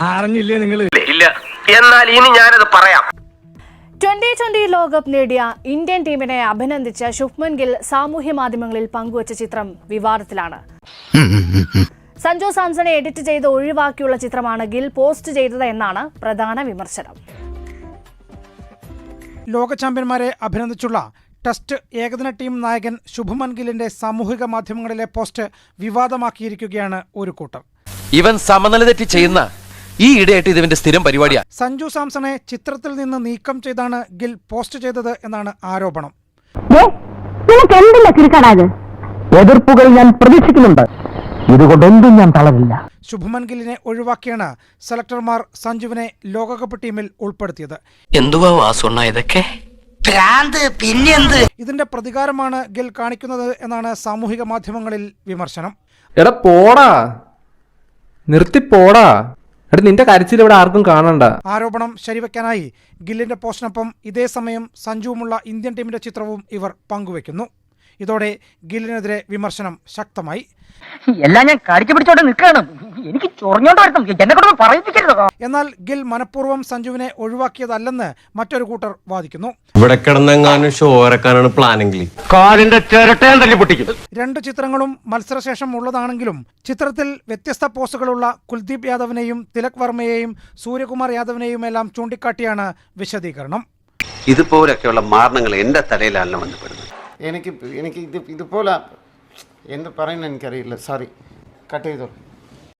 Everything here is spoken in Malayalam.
അറിഞ്ഞില്ലേ നിങ്ങൾ? ഇല്ല, എന്നാൽ ഇനി ഞാനത് പറയാം. 2020 ലോകകപ്പ് നേടിയ ഇന്ത്യൻ ടീമിനെ അഭിനന്ദിച്ച ശുഭ്മൻ ഗിൽ സാമൂഹ്യ മാധ്യമങ്ങളിൽ പങ്കുവച്ച ചിത്രം വിവാദത്തിലാണ്. സഞ്ജു സാംസണെ എഡിറ്റ് ചെയ്ത് ഒഴിവാക്കിയുള്ള ചിത്രമാണ് ഗിൽ പോസ്റ്റ് ചെയ്തത് എന്നാണ് പ്രധാന വിമർശനം. ലോക ചാമ്പ്യന്മാരെ അഭിനന്ദിച്ചുള്ള ടെസ്റ്റ് ഏകദിന ടീം നായകൻ ശുഭ്മൻ ഗില്ലിന്റെ സാമൂഹിക മാധ്യമങ്ങളിലെ പോസ്റ്റ് വിവാദമാക്കിയിരിക്കുകയാണ് ഒരു കൂട്ടർ. ഇവൻ സമനില തെറ്റി ചെയ്യുന്ന ഈ ഇടയായിട്ട് ഇതിന്റെ സ്ഥിരം പരിപാടിയാണ്. സഞ്ജു സാംസണെ ചിത്രത്തിൽ നിന്ന് നീക്കം ചെയ്താണ് ഗിൽ പോസ്റ്റ് ചെയ്തത് എന്നാണ് ആരോപണം. എതിർപ്പുകൾ ഞാൻ പ്രതീക്ഷിക്കുന്നുണ്ട്, ഇതുകൊണ്ടൊന്നും ഞാൻ തളരില്ല. ശുഭ്മൻ ഗില്ലിനെ ഒഴിവാക്കിയാണ് സെലക്ടർമാർ സഞ്ജുവിനെ ലോകകപ്പ് ടീമിൽ ഉൾപ്പെടുത്തിയത്. ഇതിന്റെ പ്രതികാരമാണ് ഗിൽ കാണിക്കുന്നത് എന്നാണ് സാമൂഹിക മാധ്യമങ്ങളിൽ വിമർശനം. എടാ പോടാ, നിർത്തിപ്പോടാ, എടാ നിന്റെ കരച്ചിൽ ഇവിടെ ആർക്കും കാണണ്ട. ആരോപണം ശരിവെക്കാനായി ഗില്ലിന്റെ പോസ്റ്റിനൊപ്പം ഇതേ സമയം സഞ്ജുവുമുള്ള ഇന്ത്യൻ ടീമിന്റെ ചിത്രവും ഇവർ പങ്കുവെക്കുന്നു. ഇതോടെ ഗില്ലിനെതിരെ വിമർശനം ശക്തമായി. എല്ലാം ഞാൻ കടിച്ചു പിടിച്ചോണ്ട് നിൽക്കണം, എനിക്ക് ചൊറിഞ്ഞോണ്ട്. എന്നാൽ ഗിൽ മനഃപൂർവ്വം സഞ്ജുവിനെ ഒഴിവാക്കിയതല്ലെന്ന് മറ്റൊരു കൂട്ടർ വാദിക്കുന്നു. ഇവിടെ കിടന്നെങ്ങാനും ഷോ ഇറക്കാനാണ് പ്ലാനെങ്കിൽ കാലിന്റെ ചിരട്ടയും തല്ലി പൊട്ടിക്കും. രണ്ട് ചിത്രങ്ങളും മത്സരശേഷം ഉള്ളതാണെങ്കിലും ചിത്രത്തിൽ വ്യത്യസ്ത പോസുകളുള്ള കുൽദീപ് യാദവിനെയും തിലക് വർമ്മയെയും സൂര്യകുമാർ യാദവിനെയും എല്ലാം ചൂണ്ടിക്കാട്ടിയാണ് വിശദീകരണം. ഇതുപോലൊക്കെയുള്ള മാരണങ്ങൾ എന്റെ തലയിലാണ് വന്നുപെടുന്നത്. എനിക്ക് ഇതുപോലെ എന്ത് പറയുന്നത് എനിക്കറിയില്ല. സോറി, കട്ട് ചെയ്തോ.